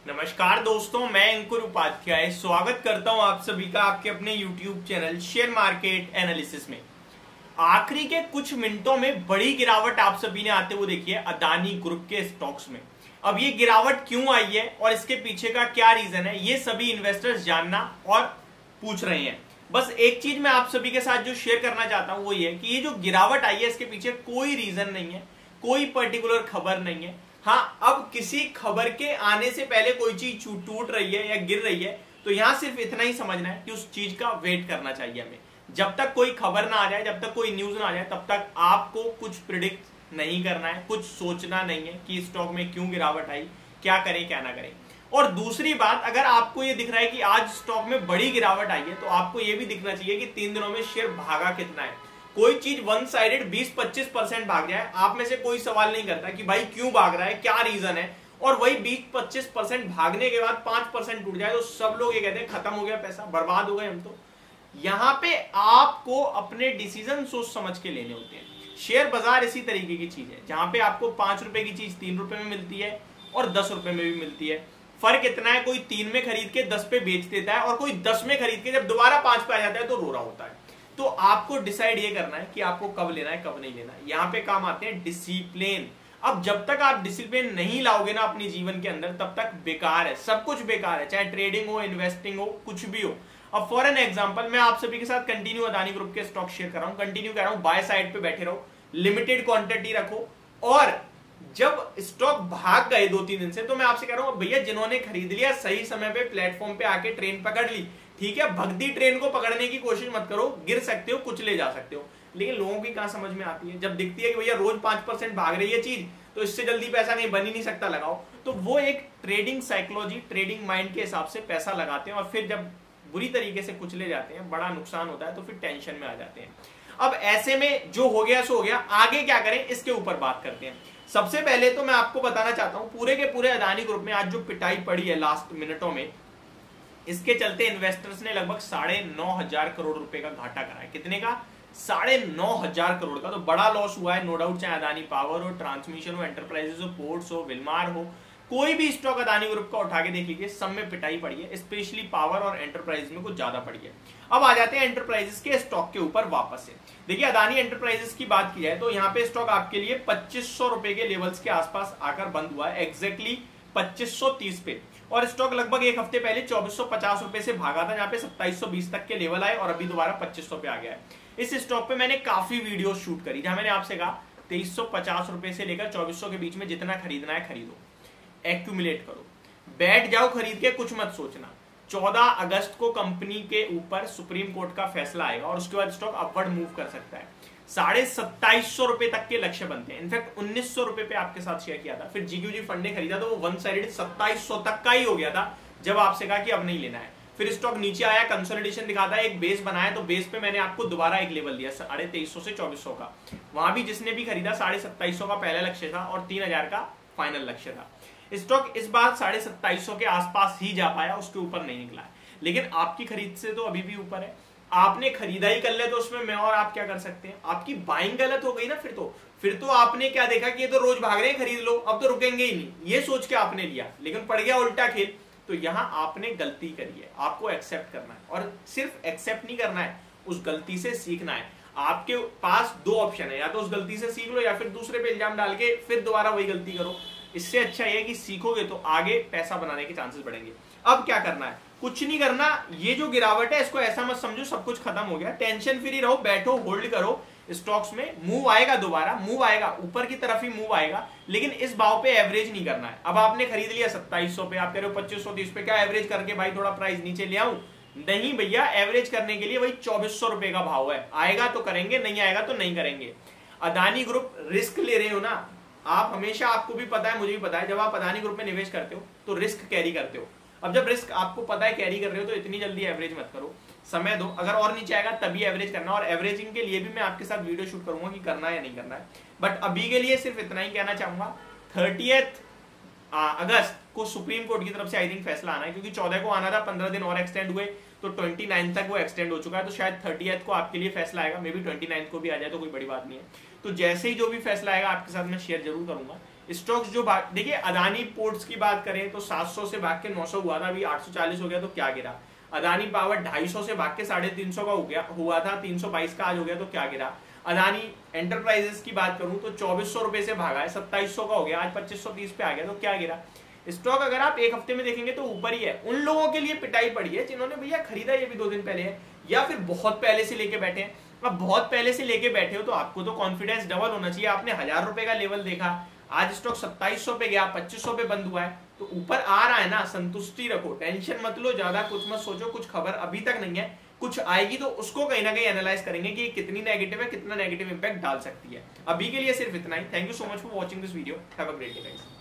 नमस्कार दोस्तों, मैं अंकुर उपाध्याय स्वागत करता हूं आप सभी का आपके अपने YouTube channel share market analysis में। आखिरी के कुछ मिनटों में बड़ी गिरावट आप सभी ने आते हुए देखी है अदानी ग्रुप के स्टॉक्स में। अब ये गिरावट क्यों आई है और इसके पीछे का क्या रीजन है, ये सभी इन्वेस्टर्स जानना और पूछ रहे हैं। बस एक चीज मैं आप सभी के साथ जो शेयर करना चाहता हूं वो ये है कि ये जो गिरावट आई है इसके पीछे कोई रीजन नहीं है, कोई पर्टिकुलर खबर नहीं है। हाँ, अब किसी खबर के आने से पहले कोई चीज टूट रही है या गिर रही है तो यहां सिर्फ इतना ही समझना है कि उस चीज का वेट करना चाहिए हमें। जब तक कोई खबर ना आ जाए, जब तक कोई न्यूज ना आ जाए, तब तक आपको कुछ प्रिडिक्ट नहीं करना है, कुछ सोचना नहीं है कि स्टॉक में क्यों गिरावट आई, क्या करें क्या ना करें। और दूसरी बात, अगर आपको ये दिख रहा है कि आज स्टॉक में बड़ी गिरावट आई है तो आपको ये भी दिखना चाहिए कि 3 दिनों में शेयर भागा कितना है। कोई चीज वन साइडेड 20-25% भाग जाए, आप में से कोई सवाल नहीं करता कि भाई क्यों भाग रहा है, क्या रीजन है, और वही 20-25% भागने के बाद 5% टूट जाए तो सब लोग ये कहते हैं खत्म हो गया पैसा, बर्बाद हो गए हम। तो यहां पे आपको अपने डिसीजन सोच समझ के लेने होते हैं। शेयर बाजार इसी तरीके की चीज है जहां पे आपको 5 रुपए की चीज 3 रुपए में मिलती है और 10 रुपए में भी मिलती है। फर्क इतना है, कोई 3 में खरीद के 10 पे बेच देता है और कोई 10 में खरीद के जब दोबारा 5 पे आ जाता है तो रो रहा होता है। तो आपको डिसाइड ये करना है कि आपको कब लेना है कब नहीं लेना है। यहाँ पे काम आते हैं डिसिप्लिन। अब जब तक आप डिसिप्लिन नहीं लाओगे ना अपने जीवन के अंदर, तब तक बेकार है, सब कुछ बेकार है, चाहे ट्रेडिंग हो, इन्वेस्टिंग हो, कुछ भी हो। अब फॉर एन एग्जांपल मैं आप सभी के साथ कंटिन्यू अदानी ग्रुप के स्टॉक शेयर कर रहा हूं, कंटिन्यू कर रहा हूं, बाय साइड पे बैठे रहो, लिमिटेड क्वांटिटी रखो। और जब स्टॉक भाग गए 2-3 दिन से तो मैं आपसे कह रहा हूं भैया, जिन्होंने खरीद लिया सही समय पे प्लेटफॉर्म पे आके ट्रेन पकड़ ली, ठीक है, भगती ट्रेन को पकड़ने की कोशिश मत करो, गिर सकते हो, कुछ ले जा सकते हो। लेकिन लोगों की कहां समझ में आती है, जब दिखती है कि भैया रोज 5% भाग रही है चीज तो इससे जल्दी पैसा कहीं बन ही नहीं सकता, लगाओ। तो वो एक ट्रेडिंग साइकोलॉजी, ट्रेडिंग माइंड के हिसाब से पैसा लगाते हैं और फिर जब बुरी तरीके से कुचले जाते हैं, बड़ा नुकसान होता है, तो फिर टेंशन में आ जाते हैं। अब ऐसे में जो हो गया सो हो गया, आगे क्या करें इसके ऊपर बात करते हैं। सबसे पहले तो मैं आपको बताना चाहता हूं पूरे के पूरे अदानी ग्रुप में आज जो पिटाई पड़ी है लास्ट मिनटों में, इसके चलते इन्वेस्टर्स ने लगभग 9,500 करोड़ रुपए का घाटा करा है। कितने का? 9,500 करोड़ का। तो बड़ा लॉस हुआ है, नो डाउट, चाहे अदानी पावर हो, ट्रांसमिशन हो, एंटरप्राइजेस हो, पोर्ट्स हो, विलमार हो, कोई भी स्टॉक अदानी ग्रुप का उठा के देख लीजिए, सब में पिटाई पड़ी है। स्पेशली पावर और एंटरप्राइज में कुछ ज्यादा पड़ी है। अब आ जाते हैं एंटरप्राइजेस के स्टॉक के ऊपर वापस से। देखिए, अदानी एंटरप्राइजेस की बात की जाए तो यहाँ पे स्टॉक आपके लिए 2500 रुपए के लेवल्स के आसपास आकर बंद हुआ है, एग्जैक्टली 2530 पे। और स्टॉक लगभग एक हफ्ते पहले 2450 रुपए से भागा था, जहां पे 2720 तक के लेवल आए और अभी दोबारा 2500 पे आ गया है। इस स्टॉक पे मैंने काफी वीडियो शूट करी जहां मैंने आपसे कहा 2350 रुपए से लेकर 2400 के बीच में जितना खरीदना है खरीदो, एक्यूमुलेट करो, बैठ जाओ खरीद के, कुछ मत सोचना। 14 अगस्त को कंपनी के ऊपर सुप्रीम कोर्ट का फैसला आएगा और उसके बाद स्टॉक अपवर्ड मूव कर सकता है। 2750 रुपए तक के लक्ष्य बनते हैं। इनफैक्ट 1900 रुपए पे आपके साथ शेयर किया था, फिर जीक्यूजी फंड ने खरीदा तो वो वन साइडेड 2700 तक का ही हो गया था जब आपसे कहा कि अब नहीं लेना है। फिर स्टॉक नीचे आया, कंसोलिडेशन दिखाता है, एक बेस बनाया, तो बेस पे मैंने आपको दोबारा एक लेवल दिया 2350 से 2400 का। वहां भी जिसने भी खरीदा 2750 का पहला लक्ष्य था और 3000 का फाइनल लक्ष्य था। स्टॉक इस बार 2750 के आसपास ही जा पाया, उसके ऊपर नहीं निकला है। लेकिन आपकी खरीद से तो अभी भी ऊपर है, आपने खरीदा ही कर लिया तो उसमें मैं और आप क्या कर सकते हैं। आपकी बाइंग गलत हो गई ना, फिर तो आपने क्या देखा कि ये तो रोज भाग रहे हैं, खरीद लो, अब तो रुकेंगे ही नहीं, ये सोच के आपने लिया, लेकिन पड़ गया उल्टा खेल। तो यहां आपने गलती करी है, आपको एक्सेप्ट करना है, और सिर्फ एक्सेप्ट नहीं करना है, उस गलती से सीखना है। आपके पास 2 ऑप्शन है, या तो उस गलती से सीख लो या फिर दूसरे पे इल्जाम डाल के फिर दोबारा वही गलती करो। इससे अच्छा है कि सीखोगे तो आगे पैसा बनाने के चांसेस बढ़ेंगे। अब क्या करना है? कुछ नहीं करना। ये जो गिरावट है इसको ऐसा मत समझो सब कुछ खत्म हो गया, टेंशन फ्री रहो, बैठो, होल्ड करो। स्टॉक्स में मूव आएगा, दोबारा मूव आएगा, ऊपर की तरफ ही मूव आएगा, लेकिन इस भाव पे एवरेज नहीं करना है। अब आपने खरीद लिया 2700 पे, आप कह रहे हो 2530 पे, क्या एवरेज करके भाई थोड़ा प्राइस नीचे ले आऊं? नहीं भैया, एवरेज करने के लिए वही 2400 रुपए का भाव है। आएगा तो करेंगे, नहीं आएगा तो नहीं करेंगे। अदानी ग्रुप रिस्क ले रहे हो ना आप, हमेशा, आपको भी पता है, मुझे भी पता है, जब आप अदानी ग्रुप में निवेश करते हो तो रिस्क कैरी करते हो। अब जब रिस्क आपको पता है कैरी कर रहे हो तो इतनी जल्दी एवरेज मत करो, समय दो, अगर और नीचे आएगा तभी एवरेज करना। और एवरेजिंग के लिए भी मैं आपके साथ वीडियो शूट करूंगा कि करना है या नहीं करना है। बट अभी के लिए सिर्फ इतना ही कहना चाहूंगा, 30 अगस्त को सुप्रीम कोर्ट की तरफ से आई थिंक फैसला आना है, क्योंकि 14 को आना था, 15 दिन और एक्सटेंड हुए तो 29 तक वो एक्सटेंड हो चुका है। तो शायद 30 को आपके लिए फैसला आएगा, मे बी 29 को भी आ जाए तो कोई बड़ी बात नहीं है। तो जैसे ही जो भी फैसला आएगा आपके साथ मैं शेयर जरूर करूंगा। स्टॉक्स जो देखिए अदानी पोर्ट्स की बात करें तो 700 से भाग के 900 हुआ था, अभी 840 हो गया तो क्या गिरा। अदानी पावर 250 से भाग के 350 का हुआ था, 322 का आज हो गया तो क्या गिरा। अदानी एंटरप्राइजेस की बात करूं तो 2400 रुपए से भागा है, 2700 का हो गया, आज 2530 पे आ गया तो क्या गिरा। स्टॉक अगर आप एक हफ्ते में देखेंगे तो ऊपर ही है। उन लोगों के लिए पिटाई पड़ी है जिन्होंने भैया खरीदा ये भी 2 दिन पहले है, या फिर बहुत पहले से लेके बैठे हैं। अब बहुत पहले से लेके बैठे हो तो आपको तो कॉन्फिडेंस डबल होना चाहिए। आपने 1000 रुपए का लेवल देखा, आज स्टॉक 2700 पे गया, 2500 पे बंद हुआ है, तो ऊपर आ रहा है ना, संतुष्टि रखो, टेंशन मत लो, ज्यादा कुछ मत सोचो। कुछ खबर अभी तक नहीं है, कुछ आएगी तो उसको कहीं ना कहीं एनालाइज करेंगे कि कितनी नेगेटिव है, कितना नेगेटिव इंपैक्ट डाल सकती है। अभी के लिए सिर्फ इतना ही। Thank you so much for watching this video. Have a great day guys.